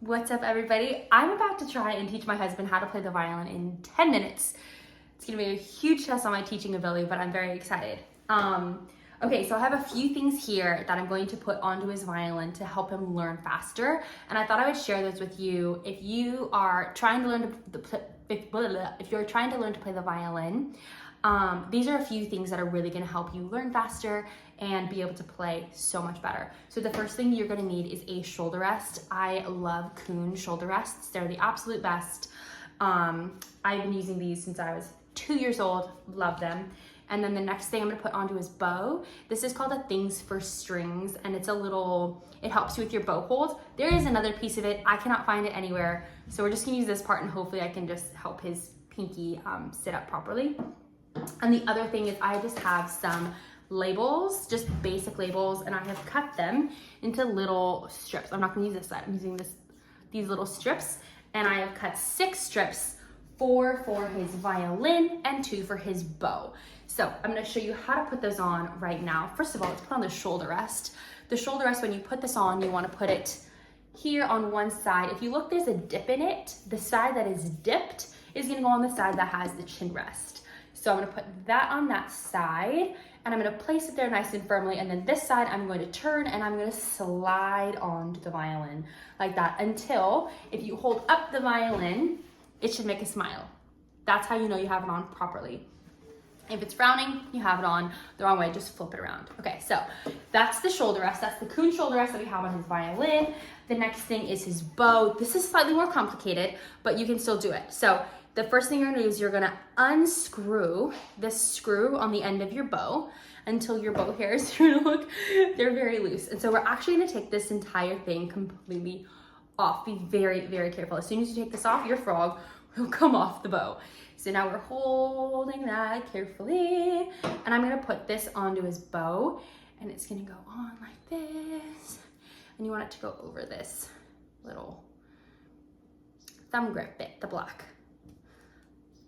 What's up, everybody? I'm about to try and teach my husband how to play the violin in 10 minutes. It's gonna be a huge test on my teaching ability, but I'm very excited. Okay, so I have a few things here that I'm going to put onto his violin to help him learn faster, and I thought I would share those with you. If you are trying to learn if you're trying to learn to play the violin, these are a few things that are really going to help you learn faster and be able to play so much better. So the first thing you're going to need is a shoulder rest. I love Kuhn shoulder rests. They're the absolute best. I've been using these since I was 2 years old. Love them. And then the next thing I'm gonna put onto his bow, this is called a Things for Strings, and it's it helps you with your bow hold. There is another piece of it, I cannot find it anywhere, so we're just gonna use this part and hopefully I can just help his pinky sit up properly. And the other thing is I just have some labels, just basic labels, and I have cut them into little strips. I'm not gonna use this side, I'm using these little strips, and I have cut 6 strips, 4 for his violin and 2 for his bow. So I'm gonna show you how to put those on right now. First of all, let's put on the shoulder rest. The shoulder rest, when you put this on, you wanna put it here on one side. If you look, there's a dip in it. The side that is dipped is gonna go on the side that has the chin rest. So I'm gonna put that on that side, and I'm gonna place it there nice and firmly, and then this side I'm going to turn and I'm gonna slide onto the violin like that until, if you hold up the violin, it should make a smile. That's how you know you have it on properly. If it's frowning, you have it on the wrong way, just flip it around. Okay, so that's the shoulder rest. That's the Kuhn shoulder rest that we have on his violin. The next thing is his bow. This is slightly more complicated, but you can still do it. So the first thing you're gonna do is you're gonna unscrew this screw on the end of your bow until your bow hairs, they're very loose. And so we're actually gonna take this entire thing completely off. Be very, very careful. As soon as you take this off, your frog will come off the bow. So now we're holding that carefully, and I'm gonna put this onto his bow, and it's gonna go on like this, and you want it to go over this little thumb grip bit, the black.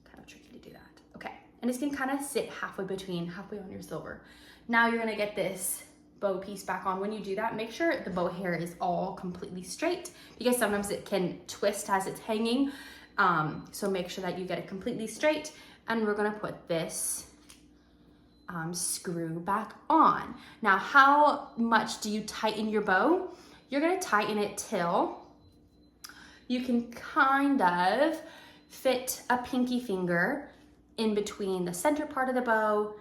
Kind of tricky to do that. Okay, and it's gonna kind of sit halfway on your silver. Now you're gonna get this bow piece back on. When you do that, make sure the bow hair is all completely straight, because sometimes it can twist as it's hanging. So make sure that you get it completely straight, and we're gonna put this screw back on. Now, how much do you tighten your bow? You're gonna tighten it till you can kind of fit a pinky finger in between the center part of the bow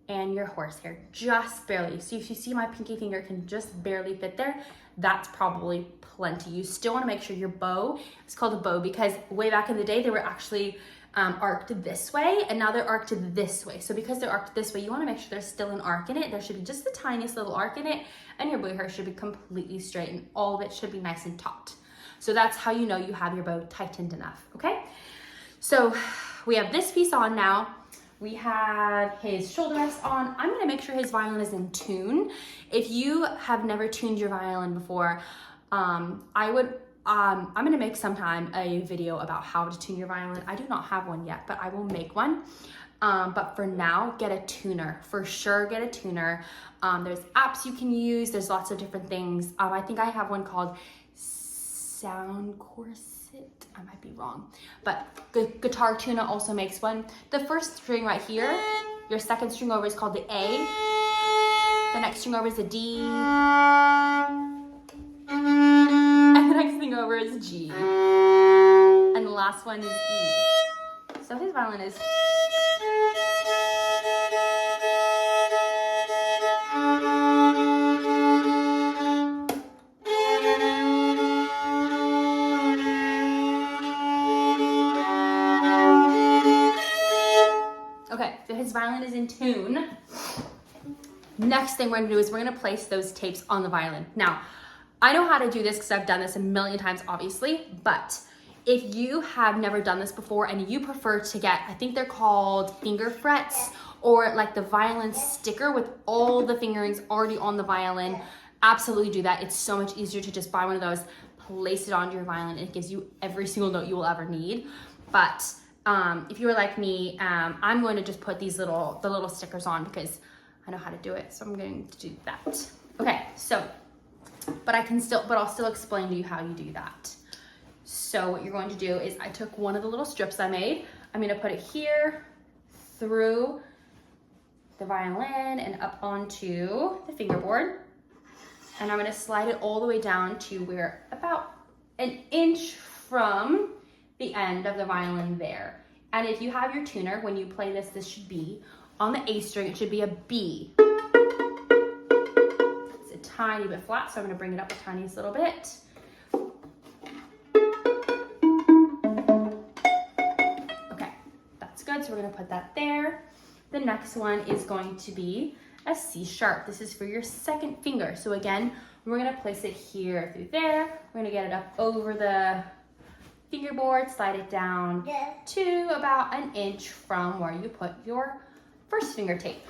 and your horsehair, just barely. So if you see my pinky finger can just barely fit there, that's probably plenty. You still wanna make sure your bow is called a bow because way back in the day, they were actually arced this way, and now they're arced this way. So because they're arced this way, you wanna make sure there's still an arc in it. There should be just the tiniest little arc in it, and your bow hair should be completely straight, and all of it should be nice and taut. So that's how you know you have your bow tightened enough, okay? So we have this piece on now. We have his shoulder rest on. I'm gonna make sure his violin is in tune. If you have never tuned your violin before, I'm gonna make sometime a video about how to tune your violin. I do not have one yet, but I will make one. But for now, get a tuner. For sure, get a tuner. There's apps you can use. There's lots of different things. I think I have one called Soundcorset. I might be wrong, but GuitarTuna also makes one. The first string right here, your second string over is called the A. The next string over is the D. And the next thing over is G. And the last one is E. So his violin is... Okay, so his violin is in tune. Next thing we're gonna do is we're gonna place those tapes on the violin. Now, I know how to do this because I've done this a million times, obviously, but if you have never done this before and you prefer to get, I think they're called finger frets, or like the violin sticker with all the fingerings already on the violin, absolutely do that. It's so much easier to just buy one of those, place it onto your violin, and it gives you every single note you will ever need. But if you were like me, I'm going to just put the little stickers on because I know how to do it. So I'm going to do that. Okay, so, but I'll still explain to you how you do that. So what you're going to do is I took one of the little strips I made. I'm gonna put it here through the violin and up onto the fingerboard. And I'm gonna slide it all the way down to where about an inch from the end of the violin there. And if you have your tuner, when you play this, this should be on the A string, it should be a B. It's a tiny bit flat, so I'm gonna bring it up a tiniest little bit. Okay, that's good, so we're gonna put that there. The next one is going to be a C sharp. This is for your second finger. So again, we're gonna place it here through there. We're gonna get it up over the fingerboard, slide it down to about an inch from where you put your first finger tape.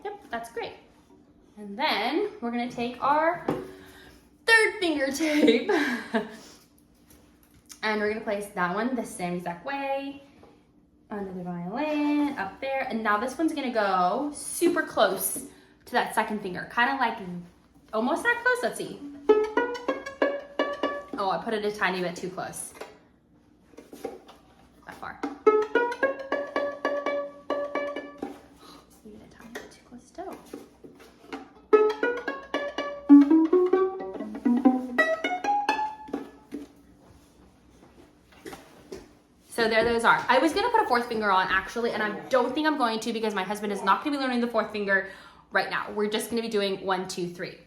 Yep, that's great. And then we're gonna take our third finger tape and we're gonna place that one the same exact way under the violin, up there. And now this one's gonna go super close to that second finger, kind of like almost that close. Let's see. Oh, I put it a tiny bit too close. That far. Leave it a tiny bit too close still. So there those are. I was gonna put a fourth finger on actually, and I don't think I'm going to because my husband is not gonna be learning the fourth finger right now. We're just gonna be doing 1, 2, 3.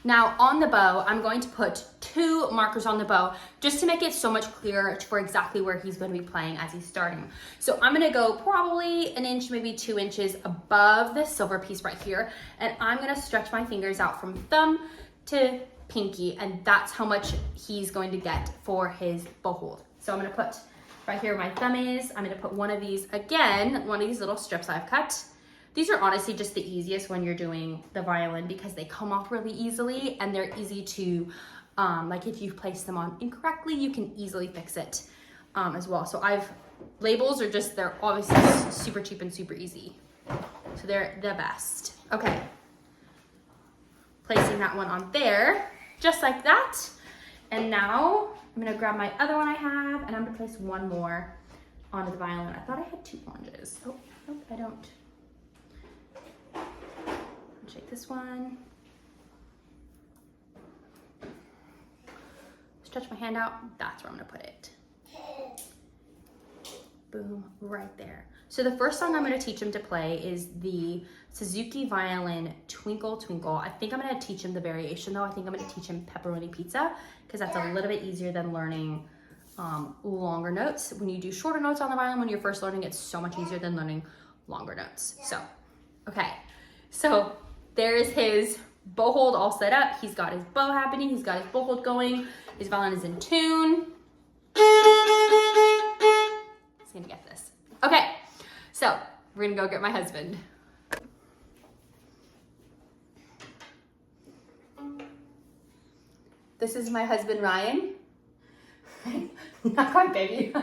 Now on the bow, I'm going to put 2 markers on the bow just to make it so much clearer for exactly where he's going to be playing as he's starting. So I'm gonna go probably an inch, maybe 2 inches above this silver piece right here. And I'm gonna stretch my fingers out from thumb to pinky, and that's how much he's going to get for his bow hold. So I'm gonna put right here where my thumb is, I'm gonna put one of these, again, one of these little strips I've cut. These are honestly just the easiest when you're doing the violin because they come off really easily and they're easy to, like if you place them on incorrectly, you can easily fix it as well. So labels are just, they're obviously super cheap and super easy. So they're the best. Okay, placing that one on there, just like that. And now I'm gonna grab my other one I have and I'm gonna place one more onto the violin. I thought I had 2 oranges. Oh, nope, I don't. Shake this one. Stretch my hand out. That's where I'm gonna put it. Boom, right there. So the first song I'm gonna teach him to play is the Suzuki Violin Twinkle Twinkle. I think I'm gonna teach him the variation though. I think I'm gonna teach him Pepperoni Pizza because that's a little bit easier than learning longer notes. When you do shorter notes on the violin, when you're first learning, it's so much easier than learning longer notes. So, okay. So there's his bow hold all set up. He's got his bow happening. He's got his bow hold going. His violin is in tune. He's gonna get this. Okay, so we're gonna go get my husband. This is my husband, Ryan. Not quite baby.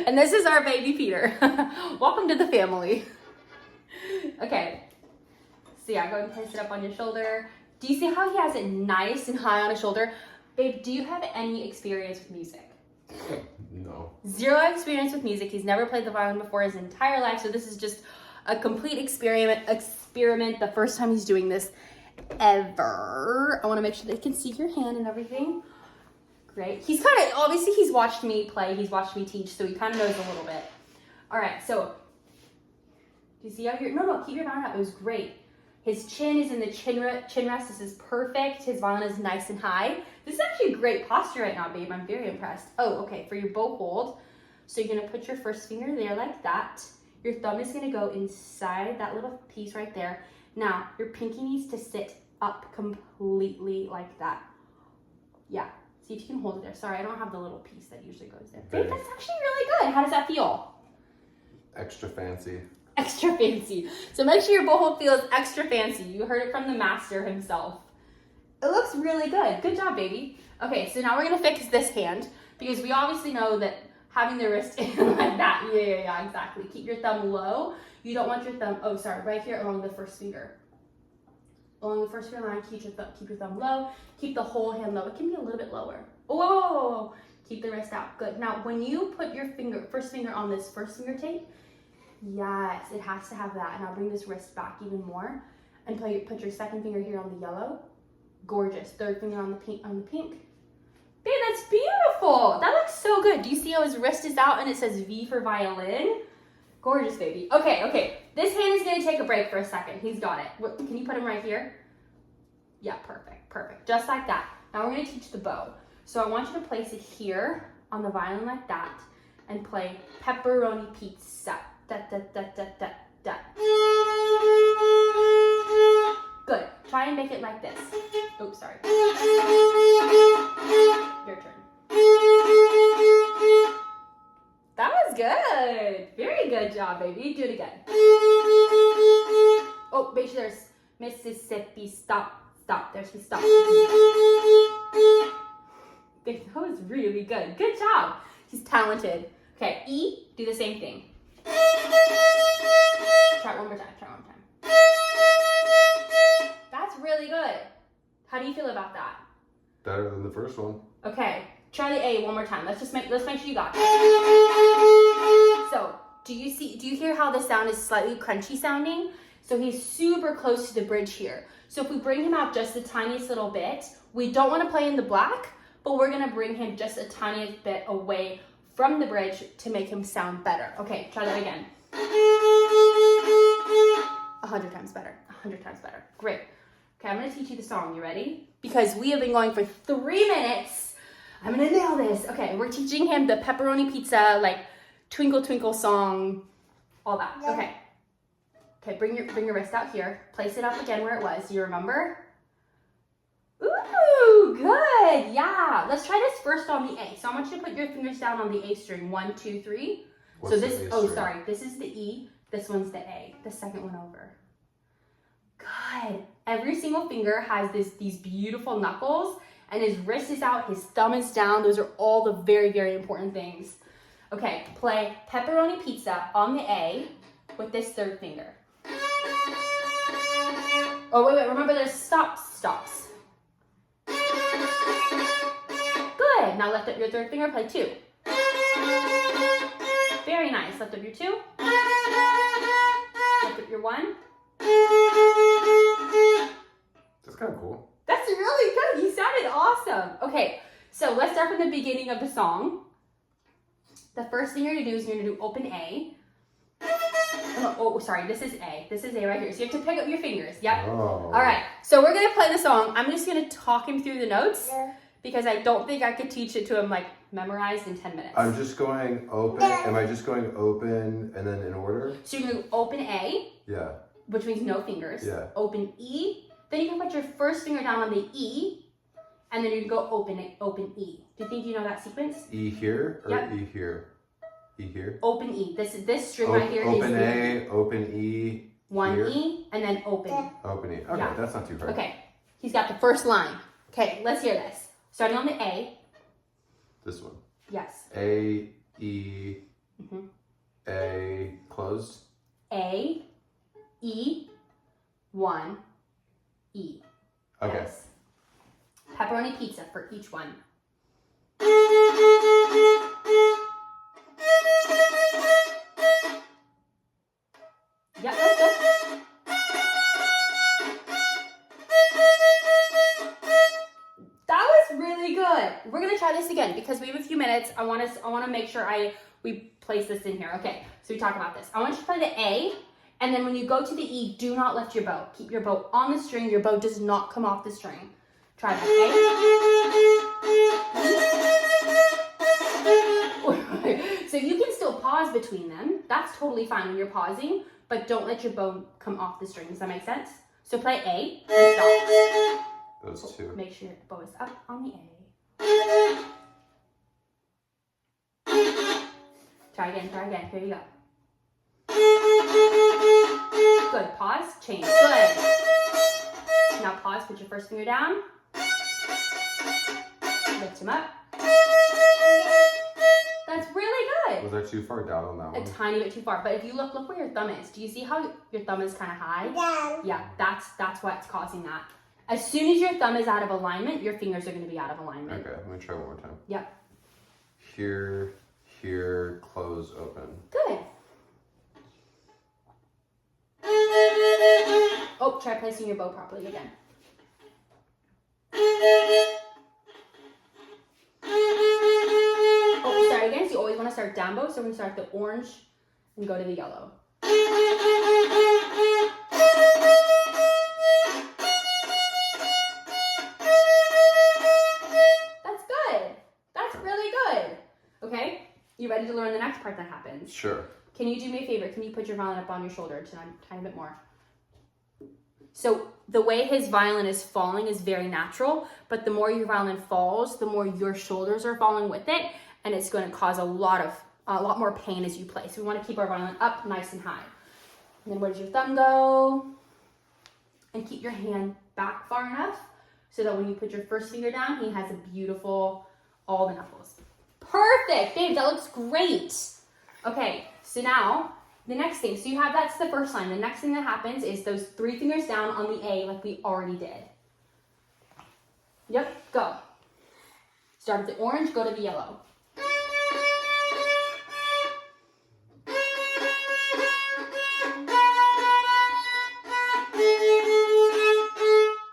And this is our baby, Peter. Welcome to the family. Okay. So yeah, go ahead and place it up on your shoulder. Do you see how he has it nice and high on his shoulder? Babe, do you have any experience with music? No. 0 experience with music. He's never played the violin before his entire life, so this is just a complete experiment, the first time he's doing this ever. I want to make sure they can see your hand and everything. Great. He's kind of, obviously he's watched me play, he's watched me teach, so he kind of knows a little bit. All right, so, do you see how no, keep your violin up. It was great. His chin is in the chin rest. This is perfect. His violin is nice and high. This is actually a great posture right now, babe. I'm very impressed. Oh, okay, for your bow hold. So you're gonna put your first finger there like that. Your thumb is gonna go inside that little piece right there. Now, your pinky needs to sit up completely like that. Yeah, see if you can hold it there. Sorry, I don't have the little piece that usually goes there. Babe, that's actually really good. How does that feel? Extra fancy. Extra fancy. So make sure your bow hold feels extra fancy. You heard it from the master himself. It looks really good. Good job, baby. Okay, so now we're gonna fix this hand because we obviously know that having the wrist in like that. Yeah, exactly. Keep your thumb low. You don't want your thumb, oh, sorry, right here along the first finger. Along the first finger line, keep your thumb low. Keep the whole hand low. It can be a little bit lower. Oh, whoa, whoa, whoa, whoa. Keep the wrist out. Good. Now, when you put your first finger on this first finger tape, yes, it has to have that. Now bring this wrist back even more, and put your second finger here on the yellow. Gorgeous. Third finger on the pink. Babe, that's beautiful. That looks so good. Do you see how his wrist is out and it says V for violin? Gorgeous, baby. Okay. This hand is gonna take a break for a second. He's got it. Can you put him right here? Yeah, perfect. Just like that. Now we're gonna teach the bow. So I want you to place it here on the violin like that and play pepperoni pizza. Da, da, da, da, da, da. Good. Try and make it like this. Oops, sorry. Your turn. That was good. Very good job, baby. Do it again. Oh, make sure there's Mississippi. Stop. There's his stop. That was really good. Good job. He's talented. Okay, E, do the same thing. Try it one more time. That's really good. How do you feel about that? Better than the first one. Okay, try the A one more time. Let's make sure you got it. So, do you hear how the sound is slightly crunchy sounding? So he's super close to the bridge here. So if we bring him out just the tiniest little bit, we don't want to play in the black, but we're gonna bring him just a tiniest bit away from the bridge to make him sound better. Okay, try that again. 100 times better. Great. Okay, I'm gonna teach you the song. You ready? Because we have been going for 3 minutes. I'm gonna nail this. Okay, we're teaching him the pepperoni pizza, like Twinkle Twinkle song, all that. Okay. Okay, bring your wrist out here. Place it up again where it was. Do you remember? Ooh, good. Yeah. Let's try this first on the A. So I want you to put your fingers down on the A string. 1, 2, 3. What's so this, the A oh, string? sorry. This is the E. This one's the A. The second one over. Good. Every single finger has these beautiful knuckles, and his wrist is out, his thumb is down. Those are all the very, very important things. Okay, play pepperoni pizza on the A with this third finger. Oh, wait, remember there's stops. Good. Now lift up your third finger, play 2. Very nice. Lift up your 2. Lift up your 1. That's kind of cool. That's really good. You sounded awesome. Okay, so let's start from the beginning of the song. The first thing you're going to do is you're going to do open A. Oh, sorry. This is A. This is A right here. So you have to pick up your fingers. Yep. Oh. All right. So we're going to play the song. I'm just going to talk him through the notes because I don't think I could teach it to him like memorized in 10 minutes. I'm just going open. Am I just going open and then in order? So you're going to open A, Yeah. which means no fingers. Yeah. Open E. Then you can put your first finger down on the E, and then you can go open E. Do you think you know that sequence? E here or Yep. E here? E here. Open E. This string right here open is A, open E. one here. E, and then open. Open E. Okay, Yeah. that's not too hard. Okay, he's got the first line. Okay, let's hear this. Starting on the A. This one. Yes. A, E, Mhm. A, closed. A, E, 1, E. Okay. Yes. Pepperoni pizza for each one. Yep, that's good. That was really good. We're gonna try this again because we have a few minutes. I want to make sure we place this in here. Okay, so we talk about this. I want you to play the A, and then when you go to the E, do not lift your bow. Keep your bow on the string. Your bow does not come off the string. Try that. A. So you can still pause between them. That's totally fine when you're pausing, but don't let your bow come off the string. Does that make sense? So play A and stop. Those two. Make sure the bow is up on the A. Try again. Here you go. Good. Pause. Change. Good. Now pause. Put your first finger down. Lift him up. That's really good. Was I too far down on that one? A tiny bit too far. But if you look where your thumb is. Do you see how your thumb is kind of high? Yeah, that's what's causing that. As soon as your thumb is out of alignment, your fingers are going to be out of alignment. Okay, let me try one more time. Yep. Here, close, open. Good. Oh, try placing your bow properly again. Oh, start again. So you always want to start down bow. So we're going to start the orange and go to the yellow. That's good. That's really good. Okay, you ready to learn the next part that happens? Sure. Can you do me a favor? Can you put your violin up on your shoulder a tiny bit more? So the way his violin is falling is very natural, but the more your violin falls, the more your shoulders are falling with it, and it's going to cause a lot more pain as you play. So we want to keep our violin up nice and high. And then where does your thumb go? And keep your hand back far enough so that when you put your first finger down, he has a beautiful, all the knuckles. Perfect, babe, that looks great. Okay, so now the next thing, so you have, that's the first line. The next thing that happens is those 3 fingers down on the A like we already did. Yep, go. Start with the orange, go to the yellow.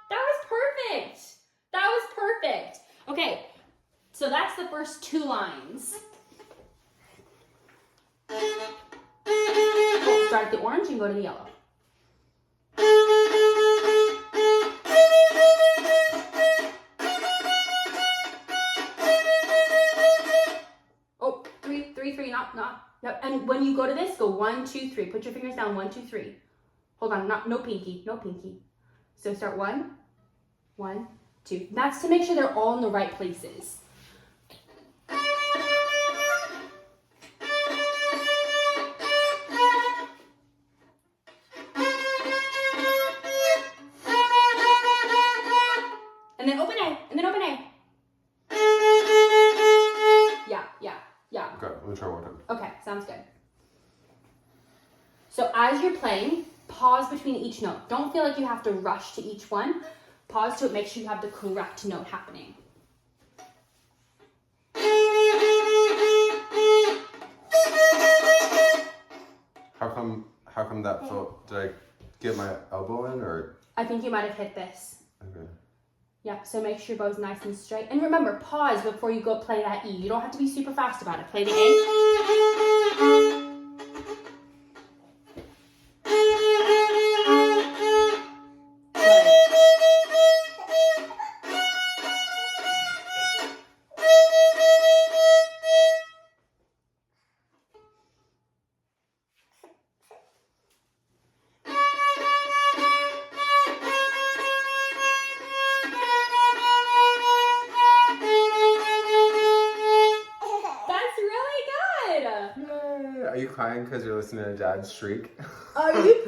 That was perfect. That was perfect. Okay, so that's the first 2 lines. Start at the orange and go to the yellow. Oh, three, not. No. And when you go to this, go 1, 2, 3. Put your fingers down, 1, 2, 3. Hold on, no pinky. So start 1, 1, 2. That's to make sure they're all in the right places. And then open A, Yeah. Okay, let me try one more time. Okay, sounds good. So as you're playing, pause between each note. Don't feel like you have to rush to each one. Pause to make sure you have the correct note happening. How come that felt? Did I get my elbow in, or? I think you might have hit this. Okay. Yeah, so make sure your bow's nice and straight. And remember, pause before you go play that E. You don't have to be super fast about it. Play the A. Are you crying because you're listening to Dad's shriek? Are you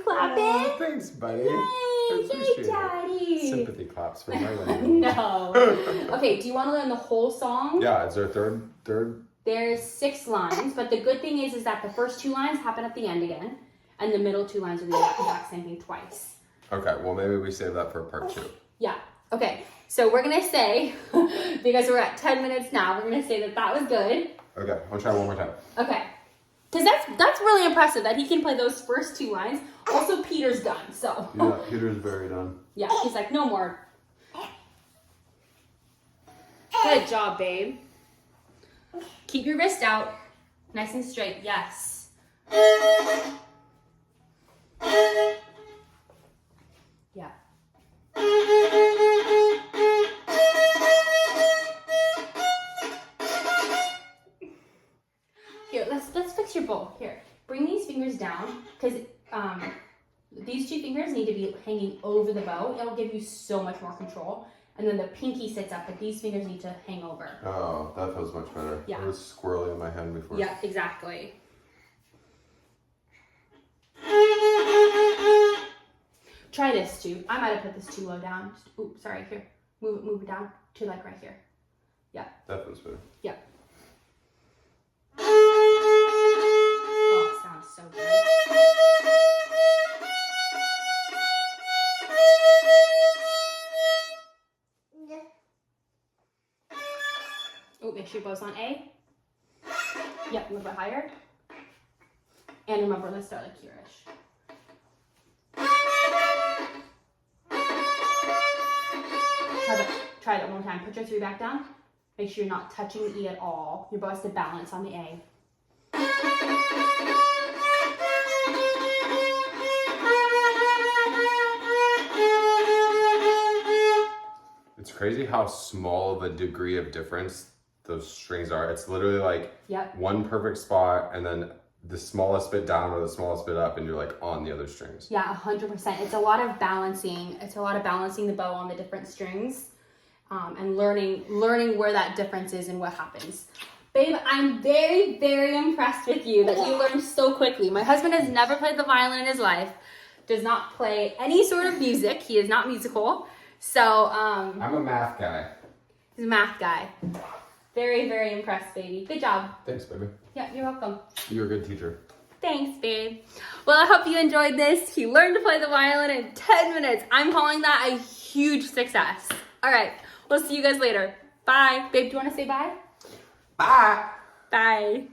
clapping? Oh, thanks, buddy. Yay, Daddy. Sympathy claps for my language. No. Okay, do you want to learn the whole song? Yeah, is there a third? There's 6 lines, but the good thing is that the first 2 lines happen at the end again, and the middle 2 lines are the exact same thing twice. Okay, well maybe we save that for part 2. Yeah. Okay, so we're going to say, because we're at 10 minutes now, we're going to say that was good. Okay, I'll try one more time. Okay. Because that's really impressive that he can play those first 2 lines. Also, Peter's done, so. Yeah, Peter's very done. Yeah, he's like, no more. Good job, babe. Keep your wrist out. Nice and straight, yes. Yeah. Here, let's fix your bowl. Here, bring these fingers down, because these 2 fingers need to be hanging over the bow. It'll give you so much more control. And then the pinky sits up, but these fingers need to hang over. Oh, that feels much better. Yeah. It was squirrely in my hand before. Yeah, exactly. Try this too. I might have put this too low down. Oops, sorry. Here, move it down to like right here. Yeah. That feels better. Yeah. sure your bow's on A. Yep, a little bit higher. And remember, let's start like here-ish. Try that one more time. Put your 3 back down. Make sure you're not touching the E at all. Your bow has to balance on the A. It's crazy how small of a degree of difference those strings are. It's literally like one perfect spot and then the smallest bit down or the smallest bit up and you're like on the other strings. Yeah, 100%. It's a lot of balancing. It's a lot of balancing the bow on the different strings and learning where that difference is and what happens. Babe, I'm very, very impressed with you that you learned so quickly. My husband has never played the violin in his life, does not play any sort of music. He is not musical. So, I'm a math guy. He's a math guy. Very, very impressed, baby. Good job. Thanks, baby. Yeah, you're welcome. You're a good teacher. Thanks, babe. Well, I hope you enjoyed this. He learned to play the violin in 10 minutes. I'm calling that a huge success. All right, we'll see you guys later. Bye. Babe, do you want to say bye? Bye. Bye.